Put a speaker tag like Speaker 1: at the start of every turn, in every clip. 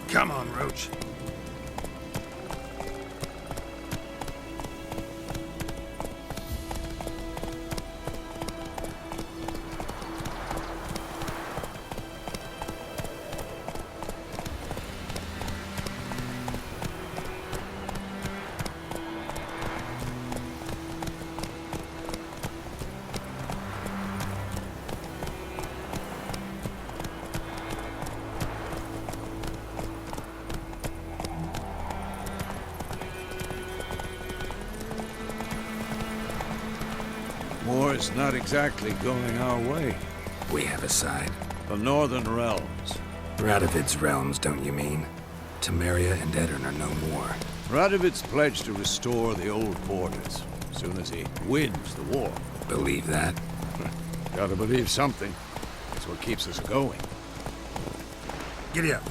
Speaker 1: Come on, Roach.
Speaker 2: War's not exactly going our way.
Speaker 1: We have a side.
Speaker 2: The Northern Realms.
Speaker 1: Radovid's realms, don't you mean? Temeria and Edirn are no more.
Speaker 2: Radovid's pledged to restore the old borders, as soon as he wins the war.
Speaker 1: Believe that?
Speaker 2: Gotta believe something. That's what keeps us going.
Speaker 1: Giddy up.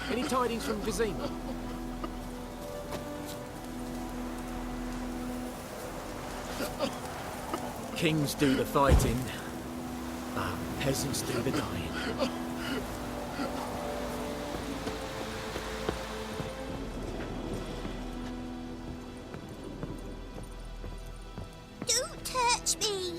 Speaker 3: Any tidings from Vizima? Kings do the fighting, peasants do the dying.
Speaker 4: Don't touch me!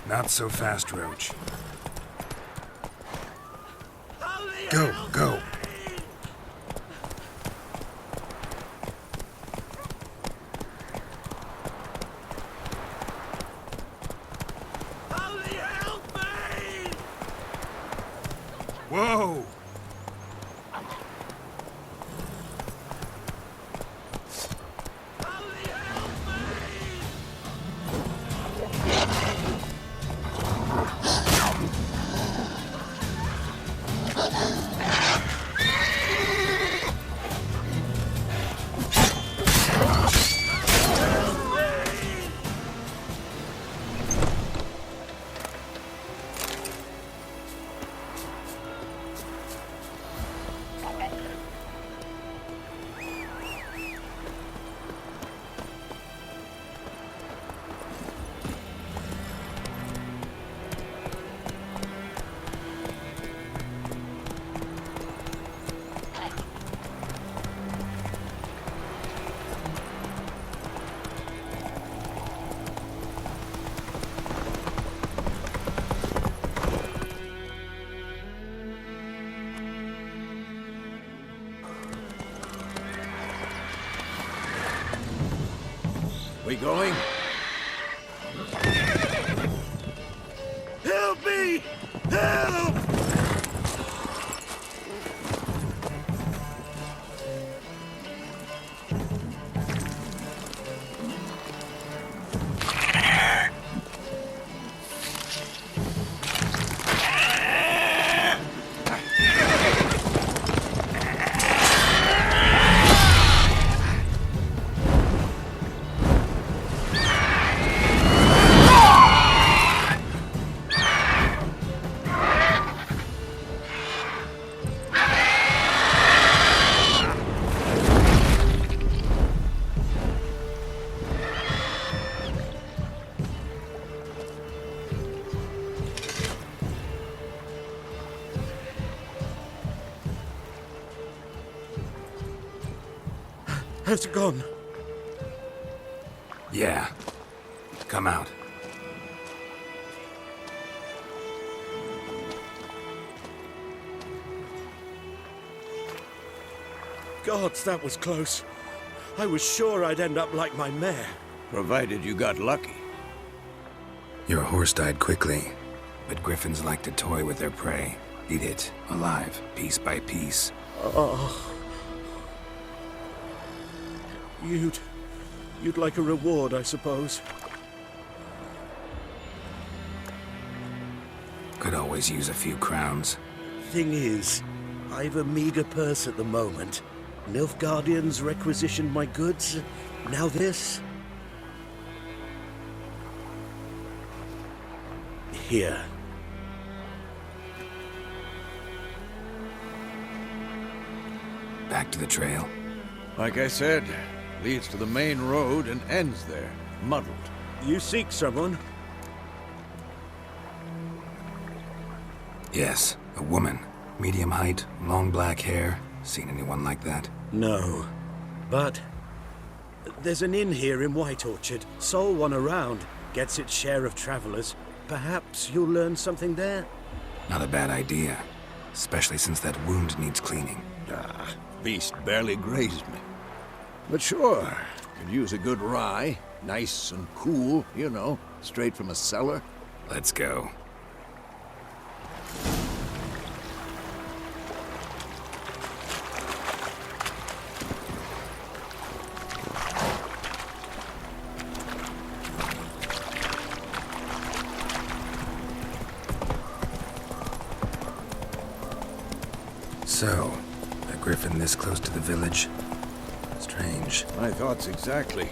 Speaker 1: Not so fast, Roach. Go, go. Whoa!
Speaker 2: We going?
Speaker 1: Help me! Help!
Speaker 4: Has it gone?
Speaker 1: Yeah. Come out.
Speaker 4: Gods, that was close. I was sure I'd end up like my mare.
Speaker 2: Provided you got lucky.
Speaker 1: Your horse died quickly, but griffins like to toy with their prey. Eat it, alive, piece by piece.
Speaker 4: Oh. You'd like a reward, I suppose.
Speaker 1: Could always use a few crowns.
Speaker 4: Thing is, I've a meager purse at the moment. Nilfgaardians requisitioned my goods. Now this. Here.
Speaker 1: Back to the trail.
Speaker 2: Like I said, leads to the main road and ends there, muddled.
Speaker 4: You seek someone?
Speaker 1: Yes, a woman. Medium height, long black hair. Seen anyone like that?
Speaker 4: No. But there's an inn here in White Orchard. Sole one around. Gets its share of travelers. Perhaps you'll learn something there?
Speaker 1: Not a bad idea. Especially since that wound needs cleaning.
Speaker 2: Beast barely grazed me. But sure, could use a good rye. Nice and cool, you know, straight from a cellar.
Speaker 1: Let's go. So, a griffin this close to the village? Strange.
Speaker 2: My thoughts exactly.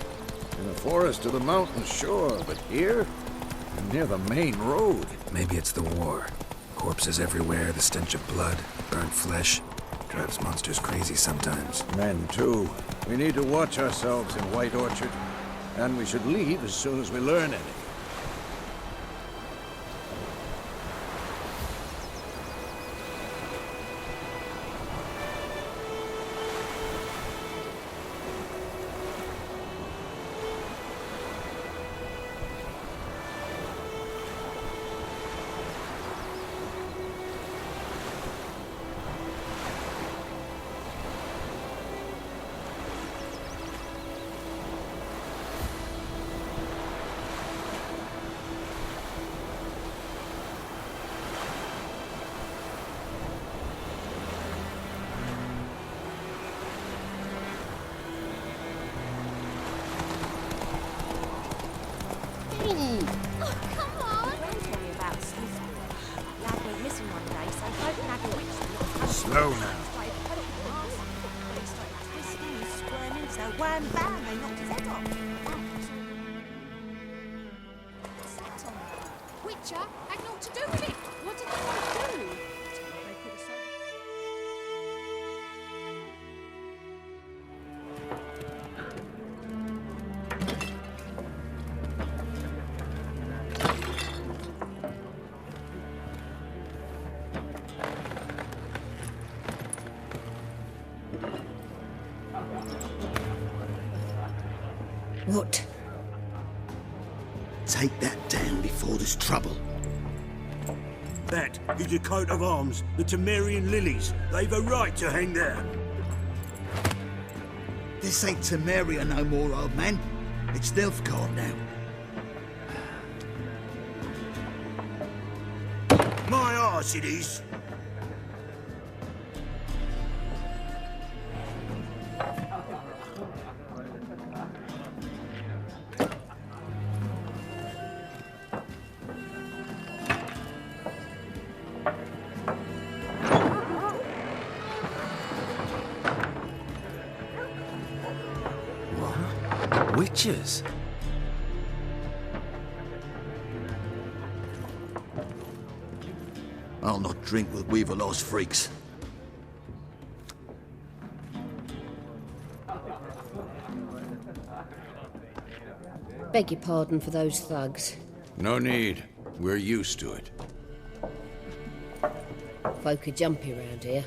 Speaker 2: In the forest or the mountains, sure, but here? Near the main road.
Speaker 1: Maybe it's the war. Corpses everywhere, the stench of blood, burnt flesh. Drives monsters crazy sometimes.
Speaker 2: Men, too. We need to watch ourselves in White Orchard. And we should leave as soon as we learn anything.
Speaker 1: Slow now.
Speaker 5: Wham bam, they knocked his head off.
Speaker 6: Witcher had naught to do with it. What did they do?
Speaker 7: What? Take that down before there's trouble.
Speaker 4: That is a coat of arms, the Temerian lilies. They've a right to hang there.
Speaker 7: This ain't Temeria no more, old man. It's Nilfgaard now.
Speaker 4: My arse it is.
Speaker 1: Witches?
Speaker 7: I'll not drink with Weaverlaw's freaks.
Speaker 8: Beg your pardon for those thugs.
Speaker 2: No need. We're used to it.
Speaker 8: Folk are jumpy around here.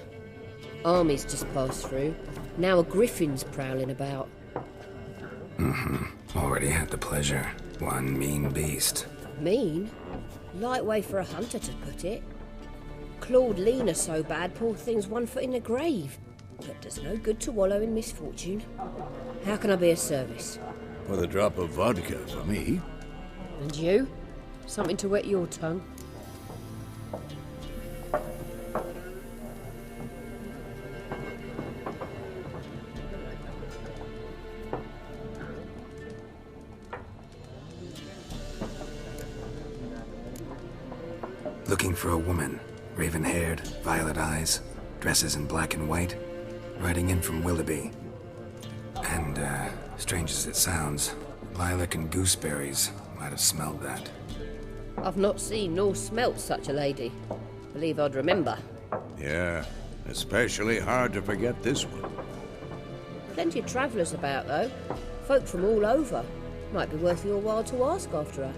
Speaker 8: Armies just passed through. Now a Griffin's prowling about.
Speaker 1: Already had the pleasure. One mean beast.
Speaker 8: Mean? Light way for a hunter to put it. Clawed Lena so bad, poor thing's 1 foot in the grave. But does no good to wallow in misfortune. How can I be of service?
Speaker 2: With a drop of vodka for me.
Speaker 8: And you? Something to wet your tongue?
Speaker 1: Looking for a woman. Raven-haired, violet eyes, dresses in black and white. Riding in from Willoughby. And, strange as it sounds, lilac and gooseberries might have smelled that.
Speaker 8: I've not seen nor smelt such a lady. Believe I'd remember.
Speaker 2: Yeah, especially hard to forget this one.
Speaker 8: Plenty of travellers about, though. Folk from all over. Might be worth your while to ask after her.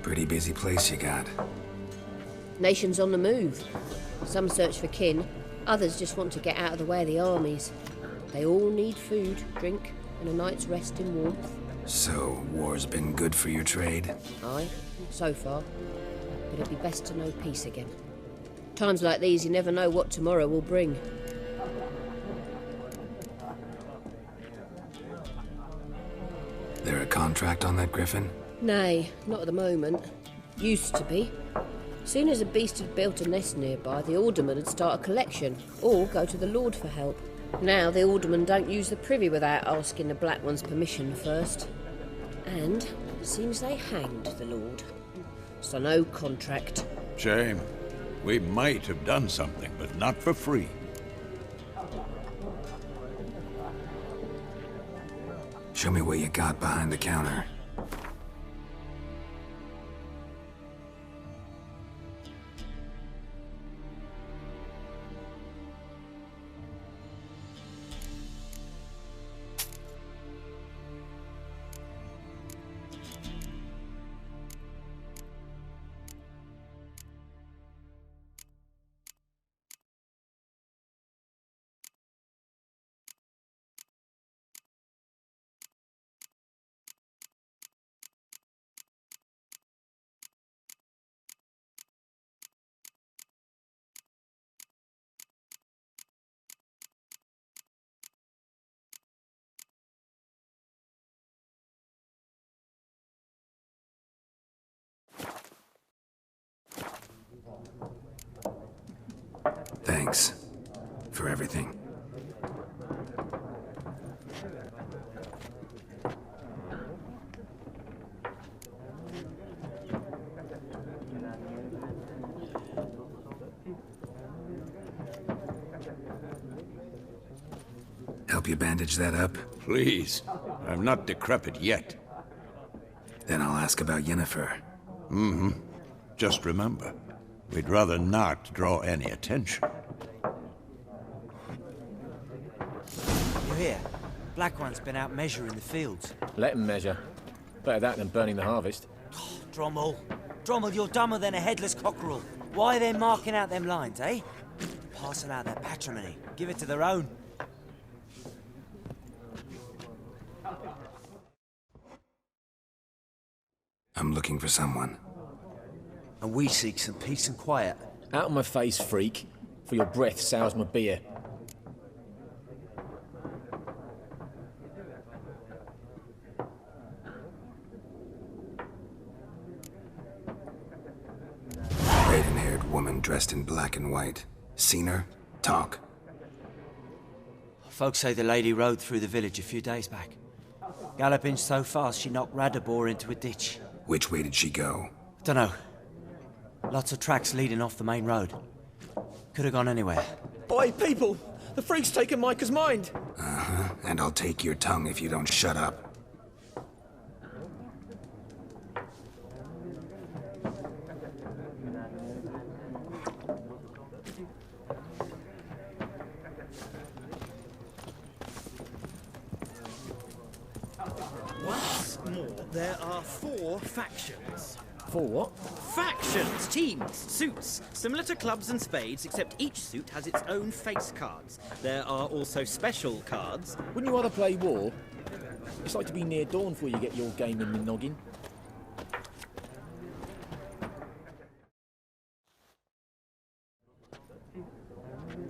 Speaker 1: Pretty busy place you got.
Speaker 8: Nations on the move. Some search for kin, others just want to get out of the way of the armies. They all need food, drink, and a night's rest in warmth.
Speaker 1: So, war's been good for your trade?
Speaker 8: Aye, so far. But it'd be best to know peace again. Times like these, you never know what tomorrow will bring.
Speaker 1: There a contract on that Griffin?
Speaker 8: Nay, not at the moment. Used to be. Soon as a beast had built a nest nearby, the alderman would start a collection, or go to the Lord for help. Now the aldermen don't use the privy without asking the Black One's permission first. And seems they hanged the Lord. So no contract.
Speaker 2: Shame. We might have done something, but not for free.
Speaker 1: Show me what you got behind the counter. Thanks for everything. Help you bandage that up?
Speaker 2: Please. I'm not decrepit yet.
Speaker 1: Then I'll ask about Yennefer.
Speaker 2: Just remember, we'd rather not draw any attention.
Speaker 5: You hear? Black One's been out measuring the fields.
Speaker 3: Let him measure. Better that than burning the harvest.
Speaker 5: Drommel. Drommel, you're dumber than a headless cockerel. Why are they marking out them lines, eh? Parcel out their patrimony. Give it to their own.
Speaker 1: I'm looking for someone.
Speaker 5: And we seek some peace and quiet.
Speaker 3: Out of my face, freak. For your breath sours my beer.
Speaker 1: Raven-haired woman dressed in black and white. Seen her? Talk.
Speaker 5: Folks say the lady rode through the village a few days back. Galloping so fast she knocked Radabor into a ditch.
Speaker 1: Which way did she go?
Speaker 5: Dunno. Lots of tracks leading off the main road. Could have gone anywhere.
Speaker 3: Boy, people! The freak's taken Micah's mind!
Speaker 1: Uh-huh. And I'll take your tongue if you don't shut up.
Speaker 4: Once more, there are 4 factions.
Speaker 3: 4 what?
Speaker 9: Factions, teams, suits. Similar to clubs and spades, except each suit has its own face cards. There are also special cards.
Speaker 3: Wouldn't you rather play war? It's like to be near dawn before you get your game in the noggin.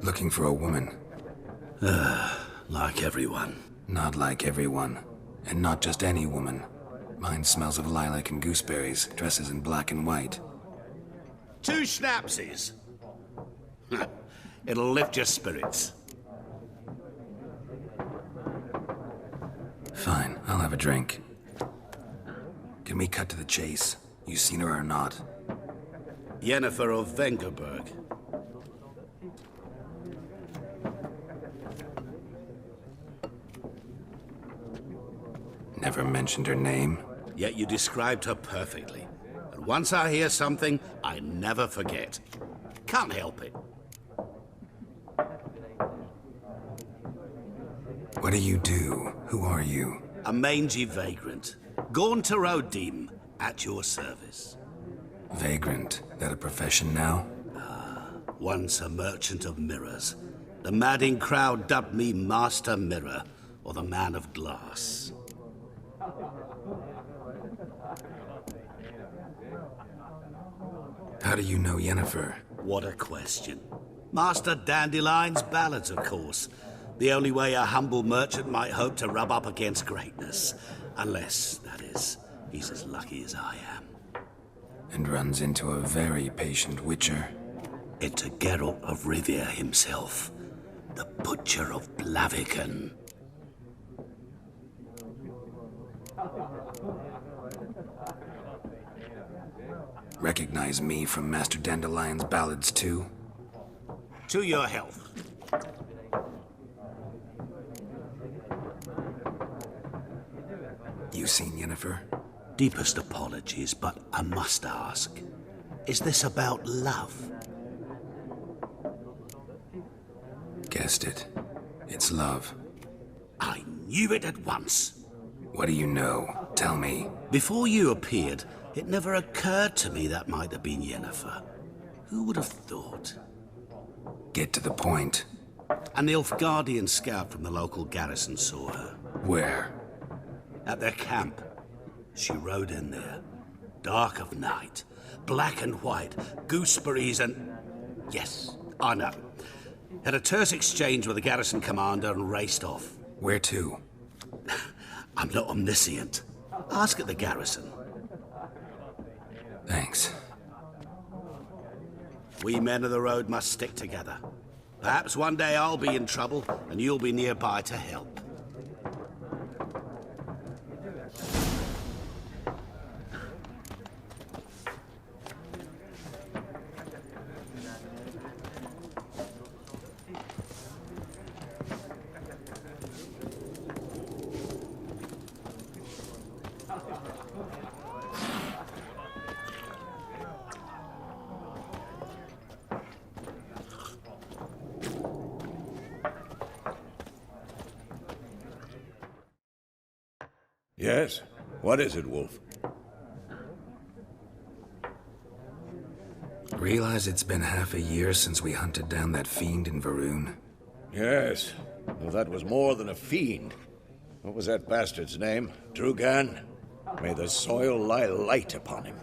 Speaker 1: Looking for a woman.
Speaker 7: Like everyone.
Speaker 1: Not like everyone. And not just any woman. Mine smells of lilac and gooseberries, dresses in black and white.
Speaker 7: 2 schnapsies. It'll lift your spirits.
Speaker 1: Fine, I'll have a drink. Can we cut to the chase? You seen her or not?
Speaker 7: Yennefer of Vengerberg.
Speaker 1: Never mentioned her name.
Speaker 7: Yet you described her perfectly. And once I hear something, I never forget. Can't help it.
Speaker 1: What do you do? Who are you?
Speaker 7: A mangy vagrant. Gone to Rodim, at your service.
Speaker 1: Vagrant. That a profession now?
Speaker 7: Once a merchant of mirrors. The madding crowd dubbed me Master Mirror, or the Man of Glass.
Speaker 1: How do you know Yennefer?
Speaker 7: What a question. Master Dandelion's ballads, of course. The only way a humble merchant might hope to rub up against greatness. Unless, that is, he's as lucky as I am.
Speaker 1: And runs into a very patient witcher.
Speaker 7: Into Geralt of Rivia himself. The Butcher of Blaviken.
Speaker 1: Recognize me from Master Dandelion's ballads, too?
Speaker 7: To your health.
Speaker 1: You seen Yennefer?
Speaker 7: Deepest apologies, but I must ask. Is this about love?
Speaker 1: Guessed it. It's love.
Speaker 7: I knew it at once.
Speaker 1: What do you know? Tell me.
Speaker 7: Before you appeared, it never occurred to me that might have been Yennefer. Who would have thought?
Speaker 1: Get to the point.
Speaker 7: A Nilfgaardian scout from the local garrison saw her.
Speaker 1: Where?
Speaker 7: At their camp. She rode in there. Dark of night. Black and white. Gooseberries and... Yes, I know. Had a terse exchange with the garrison commander and raced off.
Speaker 1: Where to?
Speaker 7: I'm not omniscient. Ask at the garrison.
Speaker 1: Thanks.
Speaker 7: We men of the road must stick together. Perhaps one day I'll be in trouble and you'll be nearby to help.
Speaker 2: Yes? What is it, Wolf?
Speaker 1: Realize it's been half a year since we hunted down that fiend in Varun?
Speaker 2: Yes. Well, that was more than a fiend. What was that bastard's name? Drugan? May the soil lie light upon him.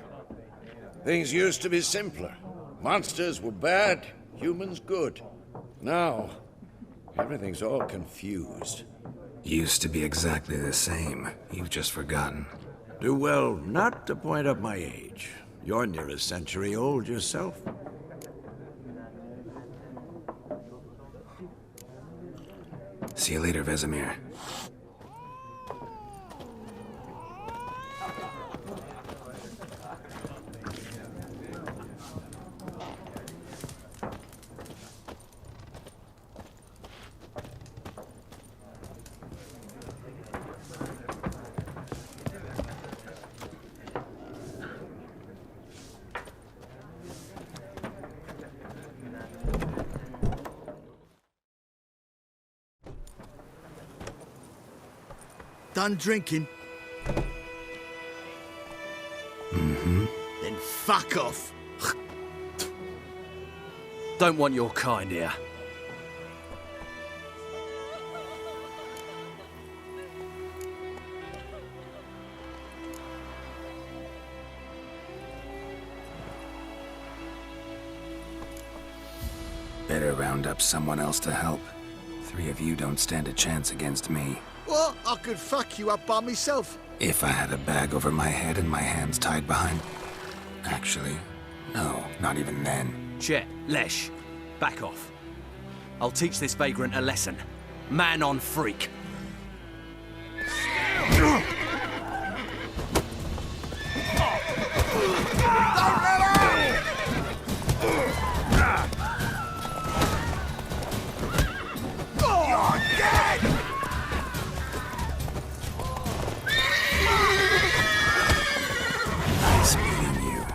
Speaker 2: Things used to be simpler. Monsters were bad, humans good. Now, everything's all confused.
Speaker 1: Used to be exactly the same. You've just forgotten.
Speaker 2: Do well not to point up my age. You're near a century old yourself.
Speaker 1: See you later, Vesemir.
Speaker 7: Done drinking?
Speaker 3: Fuck off.
Speaker 10: Don't want your kind here.
Speaker 1: Better round up someone else to help. 3 of you don't stand a chance against me.
Speaker 3: What? I could fuck you up by myself.
Speaker 1: If I had a bag over my head and my hands tied behind... Actually, no, not even then.
Speaker 10: Chet, Lesh, back off. I'll teach this vagrant a lesson. Man on freak.
Speaker 1: Nice meeting you.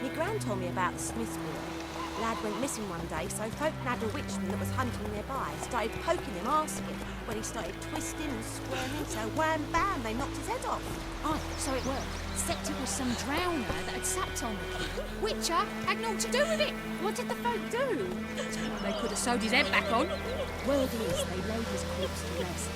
Speaker 11: My gran told me about the Smith's boy. Lad went missing one day, so folk had a witchman that was hunting nearby. Started poking him, asking. Well, he started twisting and squirming, so wham bam, they knocked his head off.
Speaker 6: Oh, so it worked. Except it was some drowner that had sapped on the kid. Witcher had naught to do with it. What did the folk do? They could have sewed his head back on. Word is, they laid his corpse to rest.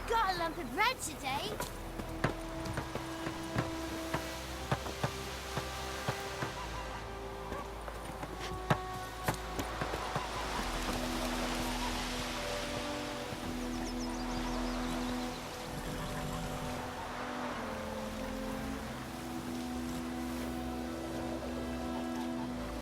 Speaker 12: Got a lump of bread today.